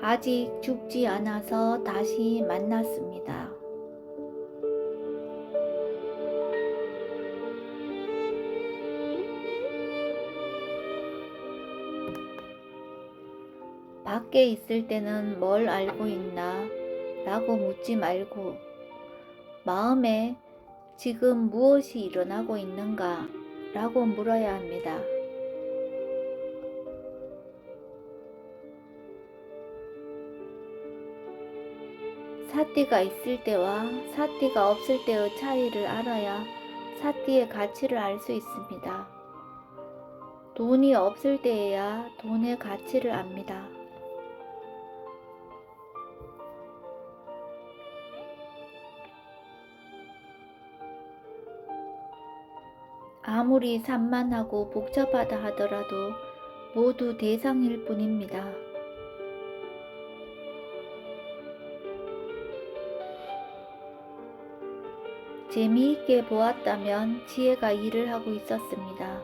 아직 죽지 않아서 다시 만났습니다. 밖에 있을 때는 뭘 알고 있나? 라고 묻지 말고 마음에 지금 무엇이 일어나고 있는가? 라고 물어야 합니다. 사띠가 있을 때와 사띠가 없을 때의 차이를 알아야 사띠의 가치를 알 수 있습니다. 돈이 없을 때에야 돈의 가치를 압니다. 아무리 산만하고 복잡하다 하더라도 모두 대상일 뿐입니다. 재미있게 보았다면 지혜가 일을 하고 있었습니다.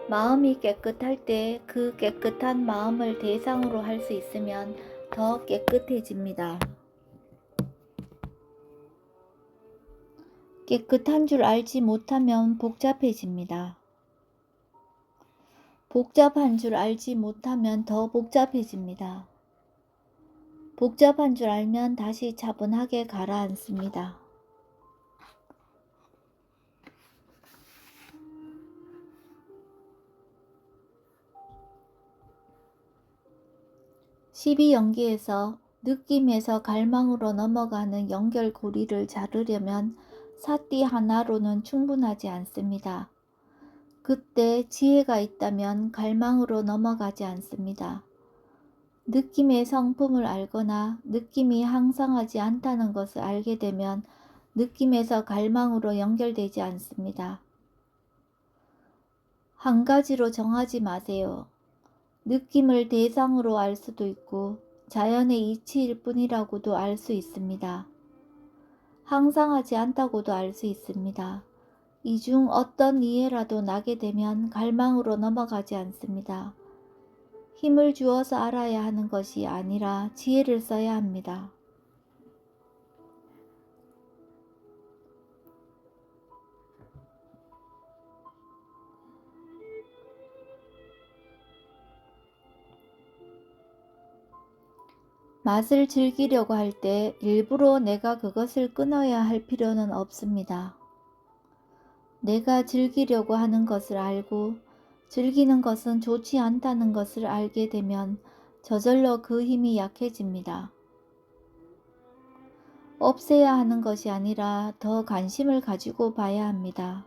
마음이 깨끗할 때 그 깨끗한 마음을 대상으로 할 수 있으면 더 깨끗해집니다. 깨끗한 줄 알지 못하면 복잡해집니다. 복잡한 줄 알지 못하면 더 복잡해집니다. 복잡한 줄 알면 다시 차분하게 가라앉습니다. 십이연기에서 느낌에서 갈망으로 넘어가는 연결고리를 자르려면 사띠 하나로는 충분하지 않습니다. 그때 지혜가 있다면 갈망으로 넘어가지 않습니다. 느낌의 성품을 알거나 느낌이 항상하지 않다는 것을 알게 되면 느낌에서 갈망으로 연결되지 않습니다. 한 가지로 정하지 마세요. 느낌을 대상으로 알 수도 있고 자연의 이치일 뿐이라고도 알 수 있습니다. 항상하지 않다고도 알 수 있습니다. 이 중 어떤 이해라도 나게 되면 갈망으로 넘어가지 않습니다. 힘을 주어서 알아야 하는 것이 아니라 지혜를 써야 합니다. 맛을 즐기려고 할 때 일부러 내가 그것을 끊어야 할 필요는 없습니다. 내가 즐기려고 하는 것을 알고 즐기는 것은 좋지 않다는 것을 알게 되면 저절로 그 힘이 약해집니다. 없애야 하는 것이 아니라 더 관심을 가지고 봐야 합니다.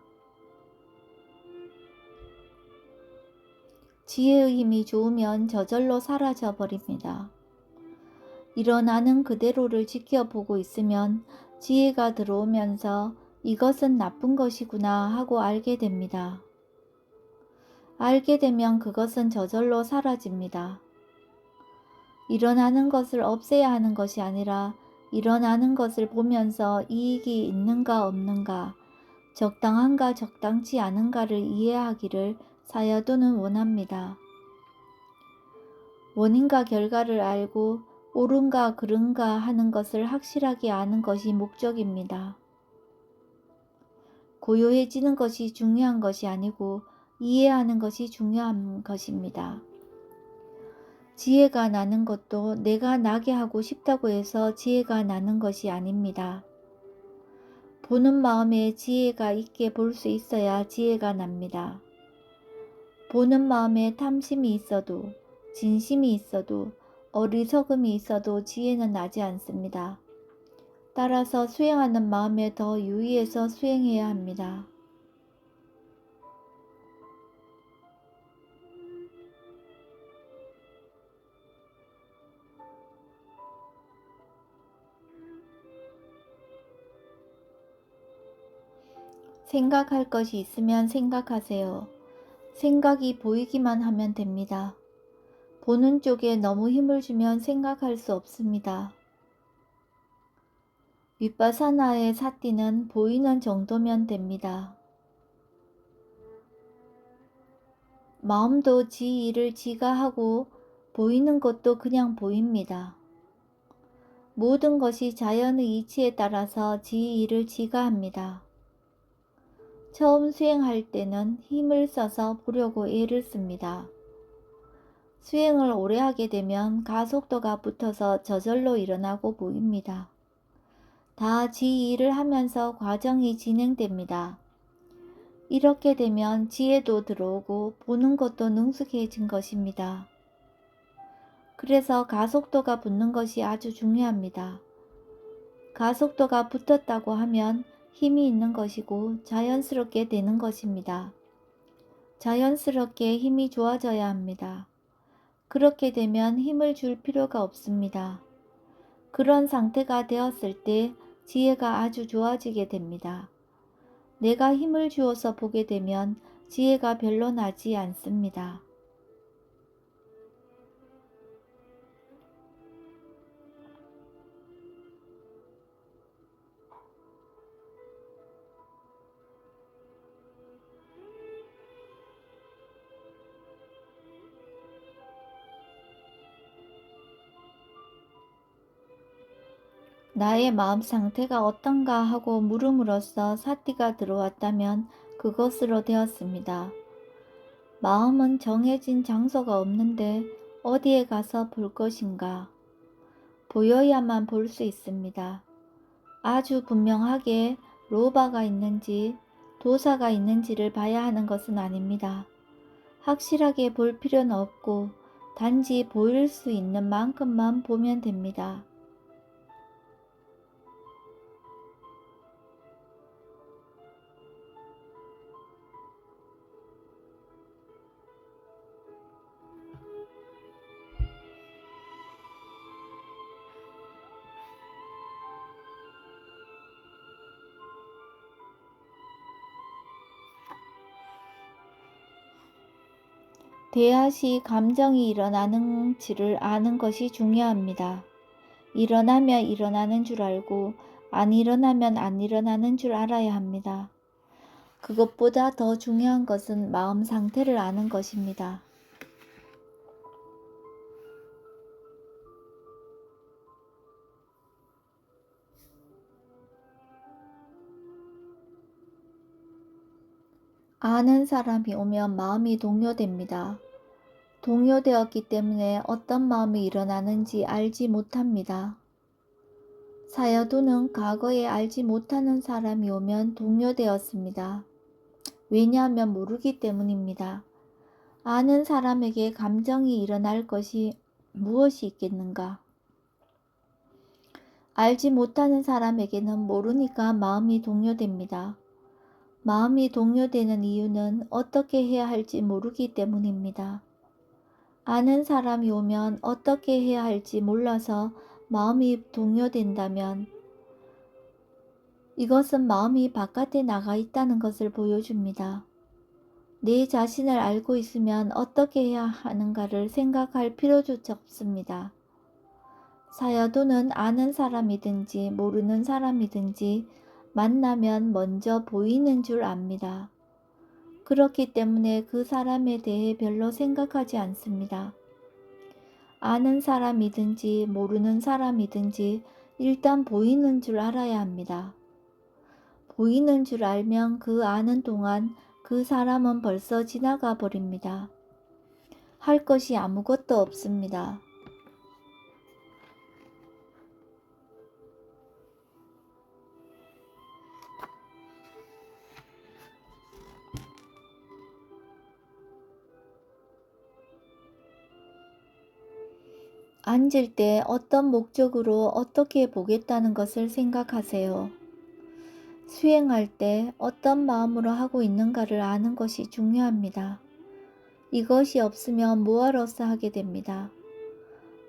지혜의 힘이 좋으면 저절로 사라져 버립니다. 일어나는 그대로를 지켜보고 있으면 지혜가 들어오면서 이것은 나쁜 것이구나 하고 알게 됩니다. 알게 되면 그것은 저절로 사라집니다. 일어나는 것을 없애야 하는 것이 아니라 일어나는 것을 보면서 이익이 있는가 없는가, 적당한가 적당치 않은가를 이해하기를 사야도는 원합니다. 원인과 결과를 알고 옳은가 그른가 하는 것을 확실하게 아는 것이 목적입니다. 고요해지는 것이 중요한 것이 아니고 이해하는 것이 중요한 것입니다. 지혜가 나는 것도 내가 나게 하고 싶다고 해서 지혜가 나는 것이 아닙니다. 보는 마음에 지혜가 있게 볼 수 있어야 지혜가 납니다. 보는 마음에 탐심이 있어도 진심이 있어도 어리석음이 있어도 지혜는 나지 않습니다. 따라서 수행하는 마음에 더 유의해서 수행해야 합니다. 생각할 것이 있으면 생각하세요. 생각이 보이기만 하면 됩니다. 보는 쪽에 너무 힘을 주면 생각할 수 없습니다. 윗바사나의 사띠는 보이는 정도면 됩니다. 마음도 지 일을 지가 하고 보이는 것도 그냥 보입니다. 모든 것이 자연의 이치에 따라서 지 일을 지가 합니다. 처음 수행할 때는 힘을 써서 보려고 애를 씁니다. 수행을 오래 하게 되면 가속도가 붙어서 저절로 일어나고 보입니다. 다 지 일을 하면서 과정이 진행됩니다. 이렇게 되면 지혜도 들어오고 보는 것도 능숙해진 것입니다. 그래서 가속도가 붙는 것이 아주 중요합니다. 가속도가 붙었다고 하면 힘이 있는 것이고 자연스럽게 되는 것입니다. 자연스럽게 힘이 좋아져야 합니다. 그렇게 되면 힘을 줄 필요가 없습니다. 그런 상태가 되었을 때 지혜가 아주 좋아지게 됩니다. 내가 힘을 주어서 보게 되면 지혜가 별로 나지 않습니다. 나의 마음 상태가 어떤가 하고 물음으로써 사티가 들어왔다면 그것으로 되었습니다. 마음은 정해진 장소가 없는데 어디에 가서 볼 것인가? 보여야만 볼 수 있습니다. 아주 분명하게 로바가 있는지 도사가 있는지를 봐야 하는 것은 아닙니다. 확실하게 볼 필요는 없고 단지 보일 수 있는 만큼만 보면 됩니다. 대화 시 감정이 일어나는지를 아는 것이 중요합니다. 일어나면 일어나는 줄 알고 안 일어나면 안 일어나는 줄 알아야 합니다. 그것보다 더 중요한 것은 마음 상태를 아는 것입니다. 아는 사람이 오면 마음이 동요됩니다. 동요되었기 때문에 어떤 마음이 일어나는지 알지 못합니다. 사여도는 과거에 알지 못하는 사람이 오면 동요되었습니다. 왜냐하면 모르기 때문입니다. 아는 사람에게 감정이 일어날 것이 무엇이 있겠는가? 알지 못하는 사람에게는 모르니까 마음이 동요됩니다. 마음이 동요되는 이유는 어떻게 해야 할지 모르기 때문입니다. 아는 사람이 오면 어떻게 해야 할지 몰라서 마음이 동요된다면 이것은 마음이 바깥에 나가 있다는 것을 보여줍니다. 내 자신을 알고 있으면 어떻게 해야 하는가를 생각할 필요조차 없습니다. 사야도는 아는 사람이든지 모르는 사람이든지 만나면 먼저 보이는 줄 압니다. 그렇기 때문에 그 사람에 대해 별로 생각하지 않습니다. 아는 사람이든지 모르는 사람이든지 일단 보이는 줄 알아야 합니다. 보이는 줄 알면 그 아는 동안 그 사람은 벌써 지나가 버립니다. 할 것이 아무것도 없습니다. 앉을 때 어떤 목적으로 어떻게 보겠다는 것을 생각하세요. 수행할 때 어떤 마음으로 하고 있는가를 아는 것이 중요합니다. 이것이 없으면 모아로서 하게 됩니다.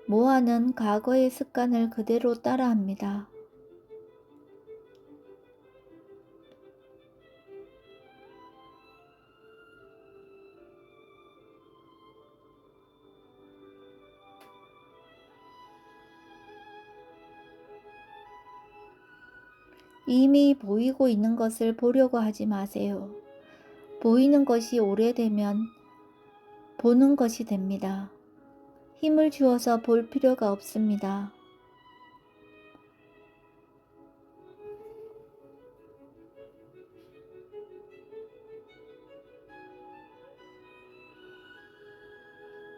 모아는 과거의 습관을 그대로 따라합니다. 이미 보이고 있는 것을 보려고 하지 마세요. 보이는 것이 오래되면 보는 것이 됩니다. 힘을 주어서 볼 필요가 없습니다.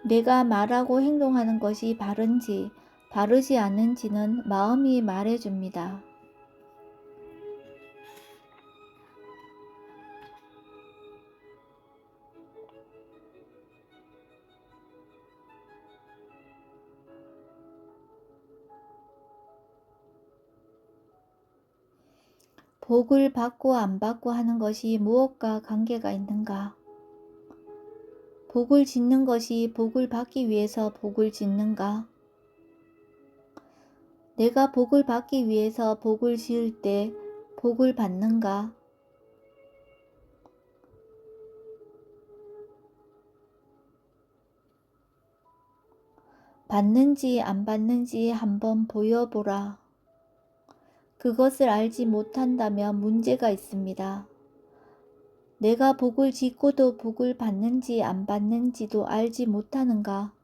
내가 말하고 행동하는 것이 바른지 바르지 않은지는 마음이 말해줍니다. 복을 받고 안 받고 하는 것이 무엇과 관계가 있는가? 복을 짓는 것이 복을 받기 위해서 복을 짓는가? 내가 복을 받기 위해서 복을 지을 때 복을 받는가? 받는지 안 받는지 한번 보여보라. 그것을 알지 못한다면 문제가 있습니다. 내가 복을 짓고도 복을 받는지 안 받는지도 알지 못하는가?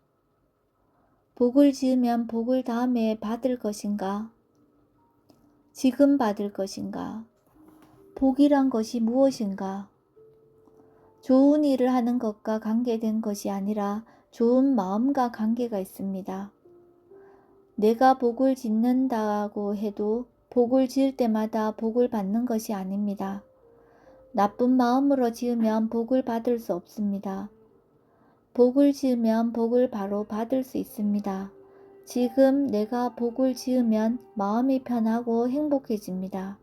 복을 지으면 복을 다음에 받을 것인가? 지금 받을 것인가? 복이란 것이 무엇인가? 좋은 일을 하는 것과 관계된 것이 아니라 좋은 마음과 관계가 있습니다. 내가 복을 짓는다고 해도 복을 지을 때마다 복을 받는 것이 아닙니다. 나쁜 마음으로 지으면 복을 받을 수 없습니다. 복을 지으면 복을 바로 받을 수 있습니다. 지금 내가 복을 지으면 마음이 편하고 행복해집니다.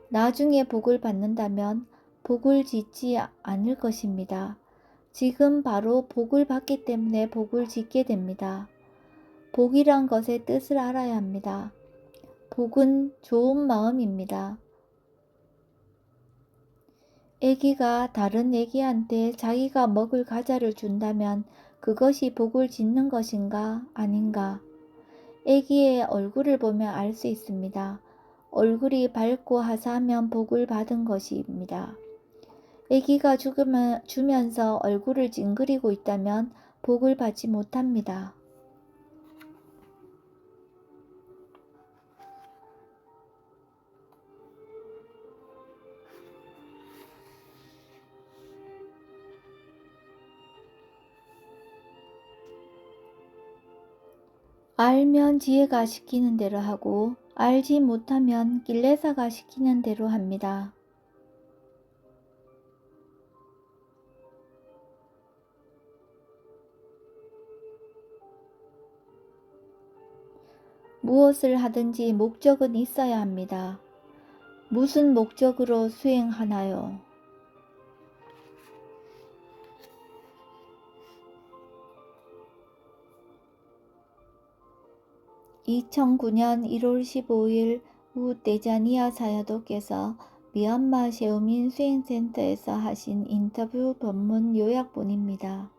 나중에 복을 받는다면 복을 짓지 않을 것입니다. 지금 바로 복을 받기 때문에 복을 짓게 됩니다. 복이란 것의 뜻을 알아야 합니다. 복은 좋은 마음입니다. 애기가 다른 애기한테 자기가 먹을 과자를 준다면 그것이 복을 짓는 것인가 아닌가? 애기의 얼굴을 보면 알 수 있습니다. 얼굴이 밝고 화사하면 복을 받은 것입니다. 애기가 주면서 얼굴을 찡그리고 있다면 복을 받지 못합니다. 알면 지혜가 시키는 대로 하고 알지 못하면 길레사가 시키는 대로 합니다. 무엇을 하든지 목적은 있어야 합니다. 무슨 목적으로 수행하나요? 2009년 1월 15일 우 데자니아 사야도께서 미얀마 셰오민 수행센터에서 하신 인터뷰 본문 요약본입니다.